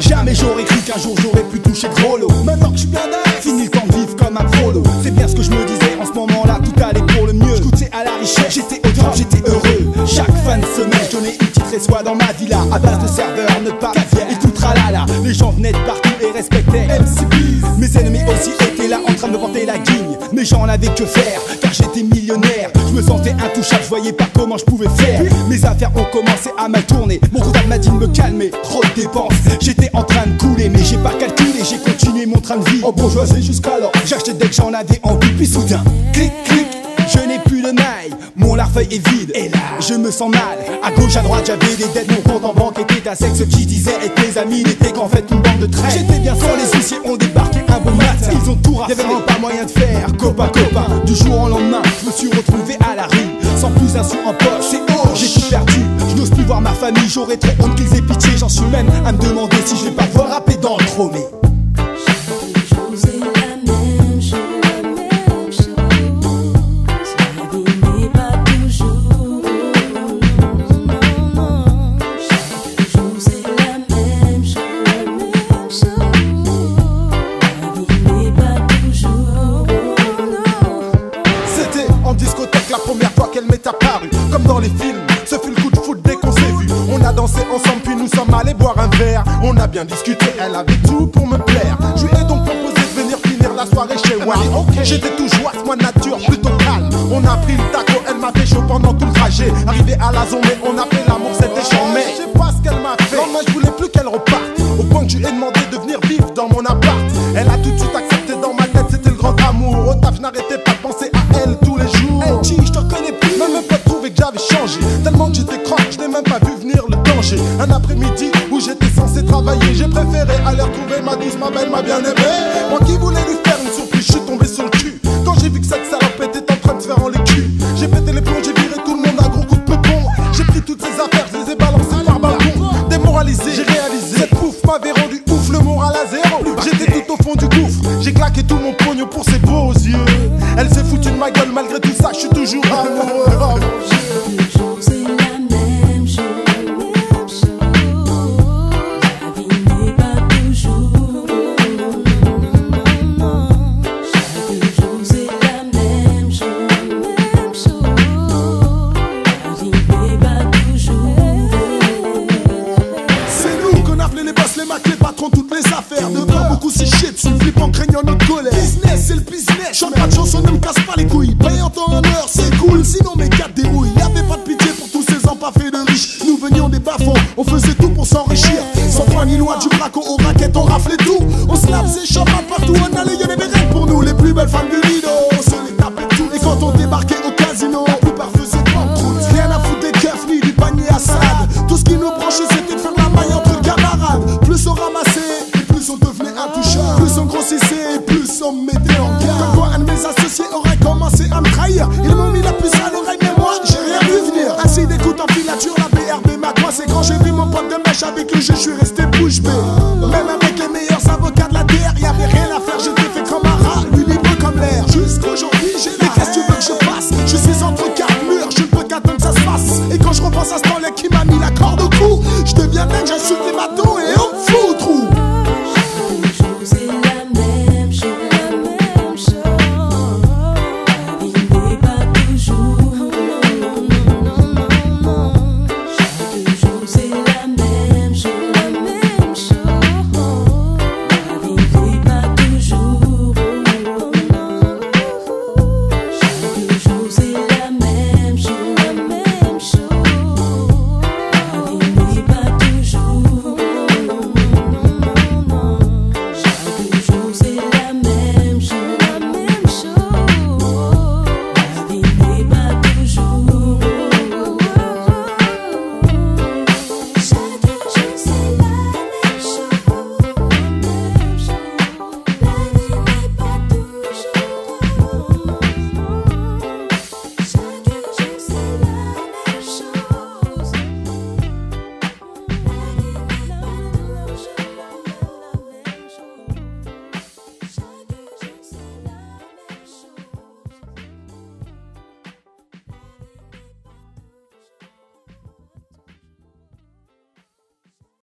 Jamais j'aurais cru qu'un jour j'aurais pu toucher gros lot. Maintenant que je suis bien dingue, fini le temps de vivre comme un prolo. C'est bien ce que je me disais en ce moment-là, tout allait pour le mieux. Je goûtais à la richesse, j'étais au top, j'étais heureux. Chaque fin de semaine, je donnais une petite résoie dans ma villa. À base de serveurs, ne pas caviar et tout tralala. Les gens venaient de partout et respectaient MCB. Mes ennemis aussi étaient là en train de me porter la guigne. Mais j'en avais que faire, car j'étais millionnaire. Je me sentais intouchable, je voyais pas comment je pouvais faire. Mes affaires ont commencé à mal tourner. Mon comptable m'a dit de me calmer, trop de dépenses. J'étais en train de couler, mais j'ai pas calculé. J'ai continué mon train de vie en bourgeoisie jusqu'alors. J'achetais dès que j'en avais envie, puis soudain, clic clic, je n'ai plus de maille. Mon larfeuille est vide, et là, je me sens mal. À gauche, à droite, j'avais des dettes. Mon compte en banque était à sec. Ce qui disait être mes amis n'était qu'en fait une bande de traîtres. J'étais bien sans les huissiers ont débarqué un bon matin. Ils ont tout raflé, y'avait même pas moyen de faire copain copain. Du jour au lendemain, je me suis retrouvé à la rue, sans plus un sou en poche, c'est hoche. J'ai tout perdu, je n'ose plus voir ma famille. J'aurais trop honte qu'ils aient pitié. J'en suis même à me demander si je vais pas pouvoir rapper dans le chromé. La première fois qu'elle m'est apparue, comme dans les films, ce fut le coup de foot dès qu'on s'est vu. On a dansé ensemble puis nous sommes allés boire un verre. On a bien discuté, elle avait tout pour me plaire. Je lui ai donc proposé de venir finir la soirée chez moi. J'étais tout joie, moi de nature, plutôt calme. On a pris le taco, elle m'a fait chaud pendant tout le trajet. Arrivé à la zone, on a fait l'amour, c'était charmé. Je sais pas ce qu'elle m'a fait, non moi je voulais plus qu'elle reparte. Au point que je lui ai demandé de venir vivre dans mon appart. Elle a tout de suite accepté, dans ma tête c'était le grand amour. Au taf je n'arrêtais pas de penser à elle tous les jours. Hey, je te reconnais plus, même pas trouvé que j'avais changé. Tellement que j'étais croque, je n'ai même pas vu venir le danger. Un après-midi où j'étais censé travailler, j'ai préféré aller retrouver ma douce, ma belle, ma bien-aimée. Moi qui voulais lui faire une surprise, je suis tombé sur le cul. Quand j'ai vu que cette salope était en train de se faire en les culs, j'ai pété les plombs, j'ai viré tout le monde à gros coup de peupon. J'ai pris toutes ses affaires, je les ai balancées par balcon. Démoralisé, j'ai réalisé, cette pouffe m'avait rendu ouf, le moral à zéro. J'étais tout au fond du gouffre, j'ai claqué tout mon pognon pour ses beaux yeux. Elle s'est foutue de ma gueule, malgré tout ça, je suis toujours amoureux. Oh, toutes les affaires, ne pas beaucoup c'est shit, sous le flip en craignant notre colère. Business, c'est le business. Chante pas de chanson, ne me casse pas les couilles. Paye en temps en heure, c'est cool. Sinon mes gars dérouillent. Y'avait pas de pitié pour tous ces empaffés de riches. Nous venions des bas-fonds, on faisait tout pour s'enrichir. Sans foi ni loi, du braco aux raquettes, on raflait tout. On se lave ses champagne partout, on allait, y'en avait rien pour nous. Les plus belles femmes du rideau, on se les tapait tout. Et quand on débarquait au casino, la plupart faisaient banqueroute. Rien à foutre des keufs ni du panier à salade. Tout ce qui nous branchait, c'était de faire la maille entre camarades. Plus on ramassait, plus on devenait intouchable. Plus on grossissait, plus on me mettait en garde. Comme quoi un de mes associés aurait commencé à me trahir. Ils m'ont mis la puce à l'oreille, mais moi j'ai rien vu venir. Ainsi d'écoute en filature, la BRB m'a coincé. Quand j'ai vu mon pote de mèche avec le jeu, je suis resté bouche bée. Même avec les meilleurs avocats de la terre, y'avait rien à faire, j'étais fait comme un rat, lui libre comme l'air. Jusqu'aujourd'hui j'ai la qu'est-ce que tu veux que je fasse? Je suis entre quatre murs, je ne peux qu'attendre que ça se fasse. Et quand je repense à ce temps-là qui m'a mis la corde au cou, je deviens dingue, j'insulte les matins.